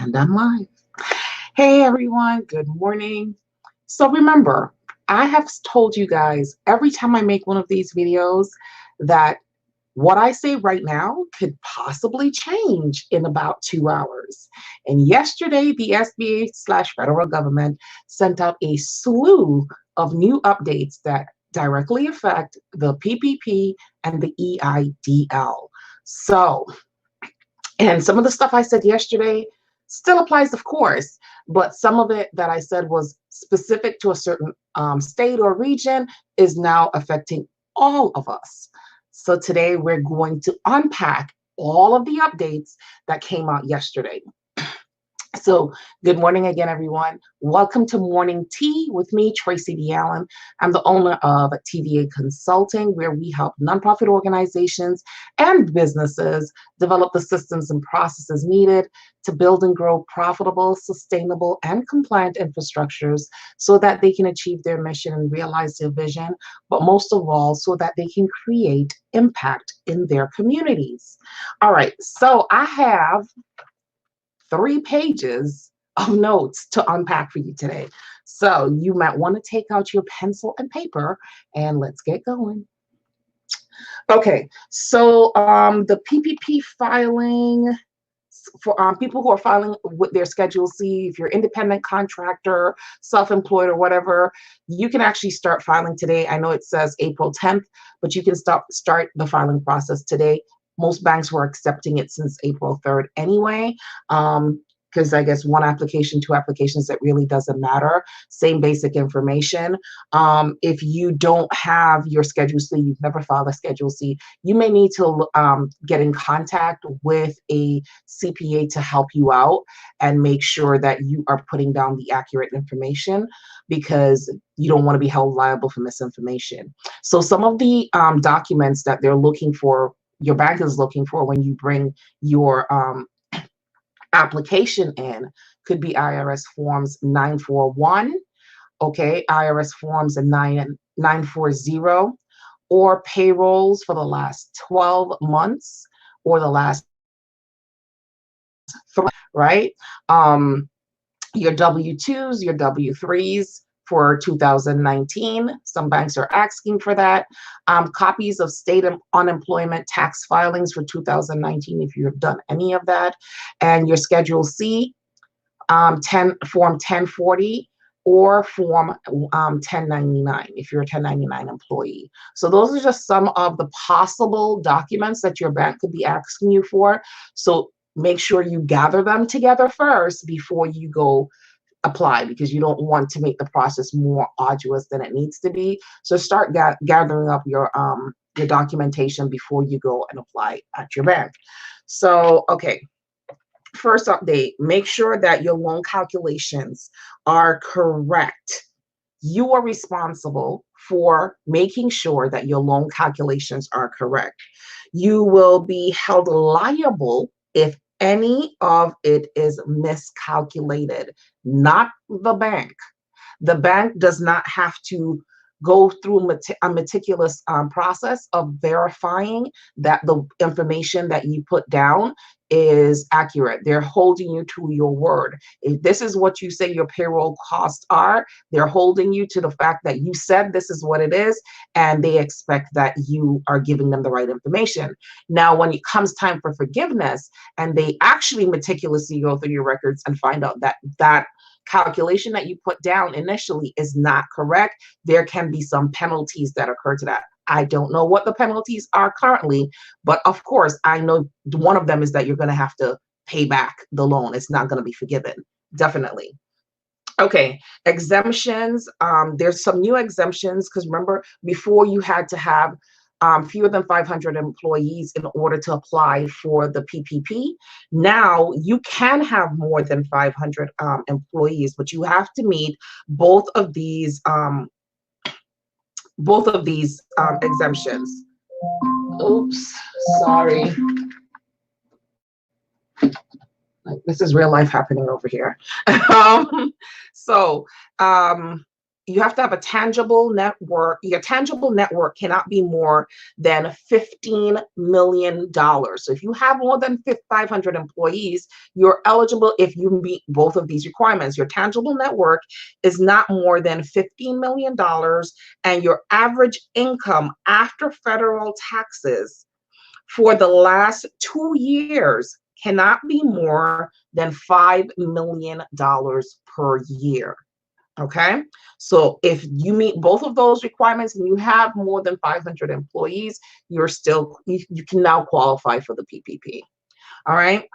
And I'm live. Hey everyone, good morning. So remember, I have told you guys every time I make one of these videos that what I say right now could possibly change in about 2 hours. And yesterday, the SBA/federal government sent out a slew of new updates that directly affect the PPP and the EIDL. And some of the stuff I said yesterday still applies, of course, but some of it that I said was specific to a certain state or region is now affecting all of us. So today we're going to unpack all of the updates that came out yesterday. So good morning again, everyone. Welcome to Morning Tea with me, Tracy D. Allen. I'm the owner of TVA Consulting, where we help nonprofit organizations and businesses develop the systems and processes needed to build and grow profitable, sustainable, and compliant infrastructures so that they can achieve their mission and realize their vision, but most of all, so that they can create impact in their communities. All right, so I have 3 pages of notes to unpack for you today. So you might want to take out your pencil and paper and let's get going. Okay, so the PPP filing for people who are filing with their Schedule C, if you're independent contractor, self-employed or whatever, you can actually start filing today. I know it says April 10th, but you can start the filing process today. Most banks were accepting it since April 3rd anyway, because I guess 1 application, 2 applications, that really doesn't matter. Same basic information. If you don't have your Schedule C, you've never filed a Schedule C, you may need to get in contact with a CPA to help you out and make sure that you are putting down the accurate information, because you don't want to be held liable for misinformation. So some of the documents that they're looking for, your bank is looking for when you bring your application in, could be IRS forms 941, okay, IRS forms 940, or payrolls for the last 12 months or the last 3, right? Your W-2s, your W-3s for 2019. Some banks are asking for that. Copies of state unemployment tax filings for 2019, if you have done any of that. And your Schedule C, Form 1040, or Form 1099, if you're a 1099 employee. So those are just some of the possible documents that your bank could be asking you for. So make sure you gather them together first before you go apply, because you don't want to make the process more arduous than it needs to be. So start gathering up your documentation before you go and apply at your bank. So, okay. First update, make sure that your loan calculations are correct. You are responsible for making sure that your loan calculations are correct. You will be held liable if any of it is miscalculated, not the bank. The bank does not have to go through a meticulous process of verifying that the information that you put down is accurate. They're holding you to your word. If this is what you say your payroll costs are, they're holding you to the fact that you said this is what it is, and they expect that you are giving them the right information. Now, when it comes time for forgiveness, and they actually meticulously go through your records and find out that that calculation that you put down initially is not correct, there can be some penalties that occur to that. I don't know what the penalties are currently, but of course, I know one of them is that you're going to have to pay back the loan. It's not going to be forgiven, definitely. Okay, exemptions. There's some new exemptions, because remember, before you had to have fewer than 500 employees in order to apply for the PPP. Now you can have more than 500 employees, but you have to meet both of these exemptions. Oops, sorry. This is real life happening over here. So you have to have a tangible network. Your tangible network cannot be more than $15 million. So if you have more than 500 employees, you're eligible if you meet both of these requirements. Your tangible network is not more than $15 million, and your average income after federal taxes for the last 2 years cannot be more than $5 million per year. Okay, so if you meet both of those requirements and you have more than 500 employees, you can now qualify for the PPP. All right.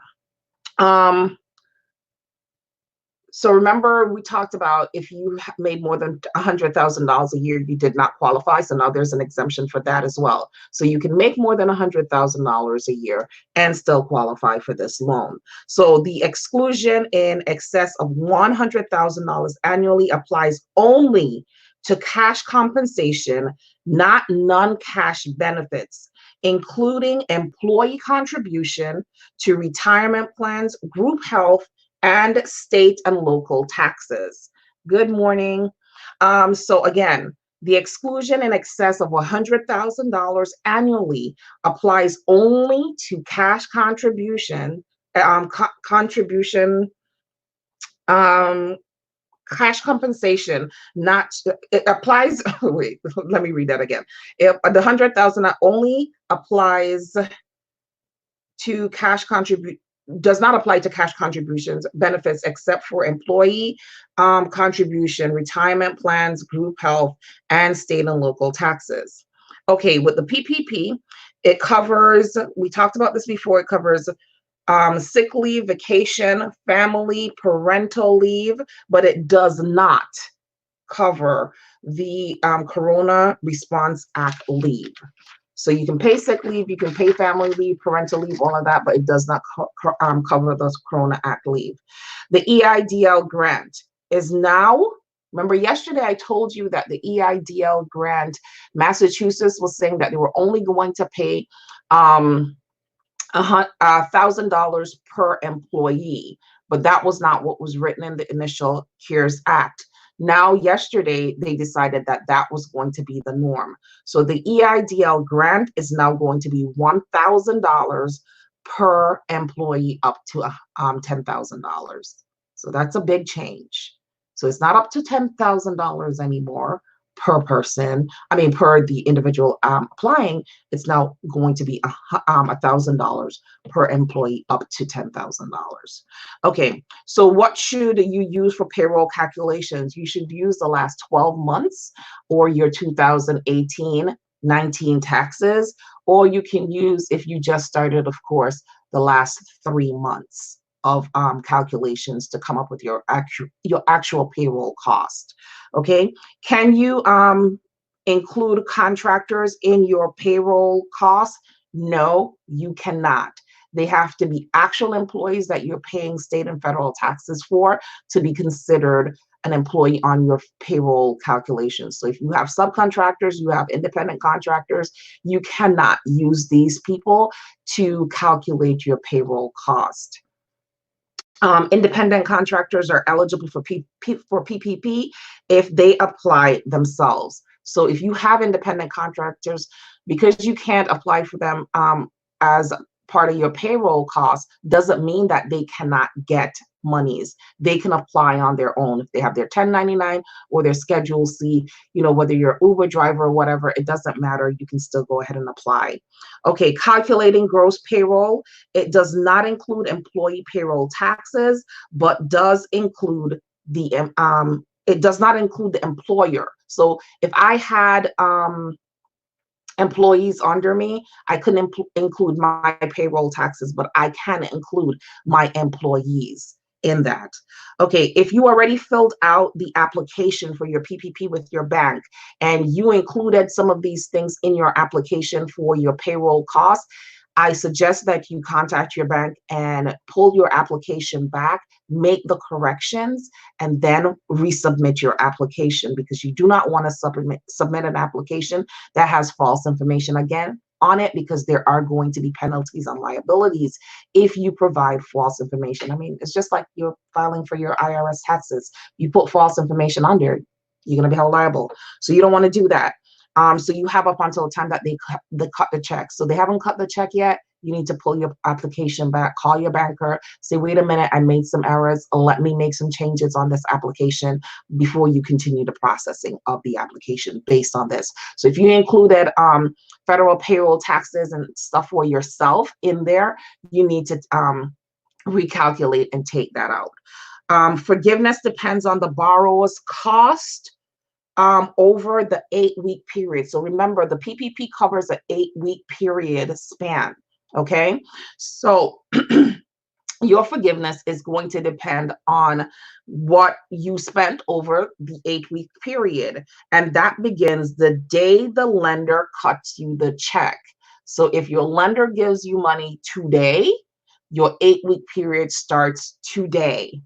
So remember, we talked about if you made more than $100,000 a year, you did not qualify. So now there's an exemption for that as well. So you can make more than $100,000 a year and still qualify for this loan. So the exclusion in excess of $100,000 annually applies only to cash compensation, not non-cash benefits, including employee contribution to retirement plans, group health, and state and local taxes. Good morning. So again, the exclusion in excess of $100,000 annually applies only to cash contribution, cash compensation, not, it applies, wait, let me read that again. If the 100,000 only applies to does not apply to cash contributions benefits except for employee contribution, retirement plans, group health, and state and local taxes. Okay, with the PPP, it covers, we talked about this before, it covers sick leave, vacation, family, parental leave, but it does not cover the Corona Response Act leave. So you can pay sick leave, you can pay family leave, parental leave, all of that, but it does not cover those Corona Act leave. The EIDL grant is now, remember yesterday I told you that the EIDL grant, Massachusetts was saying that they were only going to pay $1,000 per employee, but that was not what was written in the initial CARES Act. Now, yesterday, they decided that that was going to be the norm. So the EIDL grant is now going to be $1,000 per employee up to $10,000. So that's a big change. So it's not up to $10,000 anymore per person. I mean, per the individual applying, it's now going to be $1,000 per employee up to $10,000. Okay, so what should you use for payroll calculations? You should use the last 12 months or your 2018-19 taxes, or you can use, if you just started, of course, the last 3 months of calculations to come up with your actual payroll cost. Okay, can you include contractors in your payroll costs? No, you cannot. They have to be actual employees that you're paying state and federal taxes for to be considered an employee on your payroll calculations. So if you have subcontractors, you have independent contractors, you cannot use these people to calculate your payroll cost. Independent contractors are eligible for PPP if they apply themselves. So if you have independent contractors, because you can't apply for them as part of your payroll costs, doesn't mean that they cannot get monies. They can apply on their own if they have their 1099 or their Schedule C, you know, whether you're Uber driver or whatever, it doesn't matter. You can still go ahead and apply. Okay, calculating gross payroll. It does not include employee payroll taxes, but does include the, it does not include the employer. So if I had employees under me, I couldn't include my payroll taxes, but I can include my employees in that. Okay, if you already filled out the application for your PPP with your bank and you included some of these things in your application for your payroll costs, I suggest that you contact your bank and pull your application back, make the corrections, and then resubmit your application, because you do not want to submit an application that has false information again on it, because there are going to be penalties and liabilities if you provide false information. I mean, it's just like you're filing for your IRS taxes. You put false information on there, You're going to be held liable. So you don't want to do that. So you have up until the time that they cut the check. So they haven't cut the check yet. You need to pull your application back, call your banker, say, wait a minute, I made some errors. Let me make some changes on this application before you continue the processing of the application based on this. So if you included federal payroll taxes and stuff for yourself in there, you need to recalculate and take that out. Forgiveness depends on the borrower's cost over the 8-week period. So remember, the PPP covers an 8-week period span. Okay, so your forgiveness is going to depend on what you spent over the 8-week period. And that begins the day the lender cuts you the check. So if your lender gives you money today, your 8-week period starts today.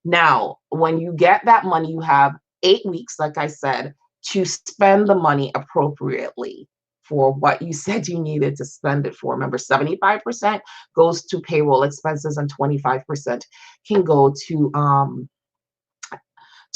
Now, when you get that money, you have 8 weeks, like I said, to spend the money appropriately for what you said you needed to spend it for. Remember, 75% goes to payroll expenses and 25% can go to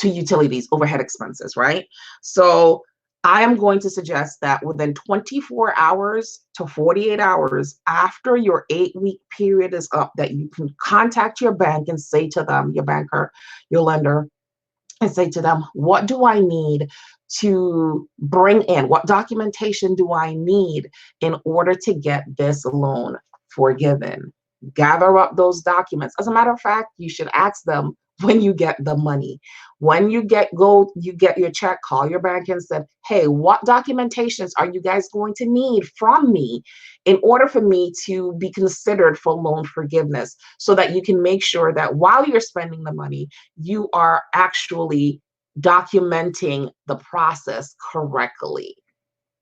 utilities, overhead expenses, right? So I am going to suggest that within 24 hours to 48 hours after your 8-week period is up, that you can contact your bank and say to them, your banker, your lender, and say to them, what do I need to bring in? What documentation do I need in order to get this loan forgiven? Gather up those documents. As a matter of fact, you should ask them when you get the money. When you get your check, call your bank and say, hey, what documentations are you guys going to need from me in order for me to be considered for loan forgiveness, so that you can make sure that while you're spending the money, you are actually documenting the process correctly.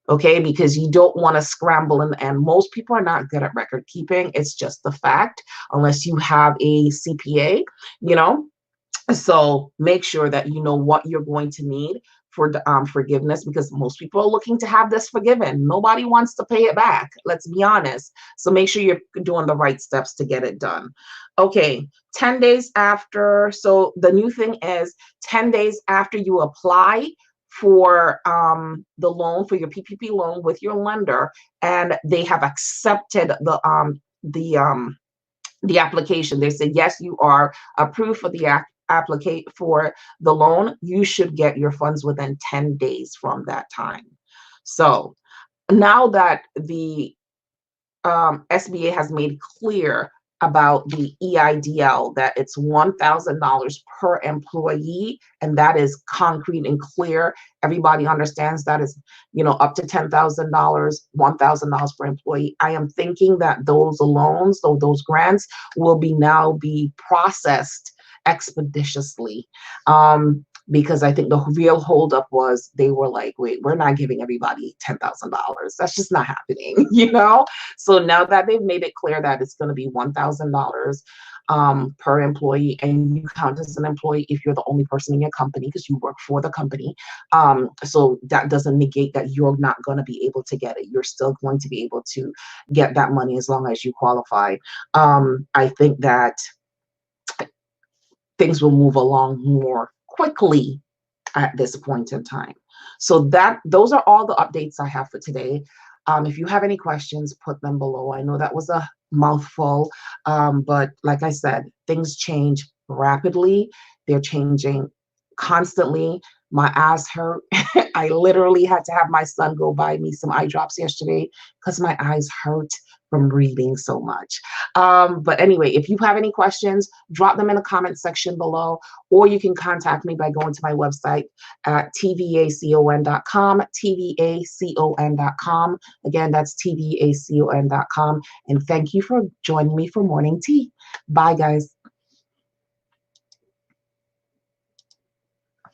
Okay, because you don't want to scramble, and most people are not good at record keeping. It's just the fact, unless you have a CPA, you know. So make sure that you know what you're going to need for forgiveness, because most people are looking to have this forgiven. Nobody wants to pay it back. Let's be honest. So make sure you're doing the right steps to get it done. Okay, 10 days after. So the new thing is 10 days after you apply for the loan, for your PPP loan with your lender, and they have accepted the application. They say, yes, you are approved for the applicate for the loan. You should get your funds within 10 days from that time. So now that the SBA has made clear about the EIDL, that it's $1,000 per employee, and that is concrete and clear. Everybody understands that is, up to $10,000, $1,000 per employee. I am thinking that those loans, so those grants, will now be processed expeditiously. Because I think the real holdup was they were like, wait, we're not giving everybody $10,000. That's just not happening, So now that they've made it clear that it's going to be $1,000 per employee, and you count as an employee if you're the only person in your company because you work for the company. So that doesn't negate that you're not going to be able to get it. You're still going to be able to get that money as long as you qualify. I think that things will move along more quickly at this point in time. So those are all the updates I have for today. If you have any questions, put them below. I know that was a mouthful, but like I said, things change rapidly. They're changing constantly. My eyes hurt. I literally had to have my son go buy me some eye drops yesterday because my eyes hurt from reading so much. But anyway, if you have any questions, drop them in the comment section below, or you can contact me by going to my website at tvacon.com, tvacon.com. Again, that's tvacon.com. And thank you for joining me for morning tea. Bye, guys.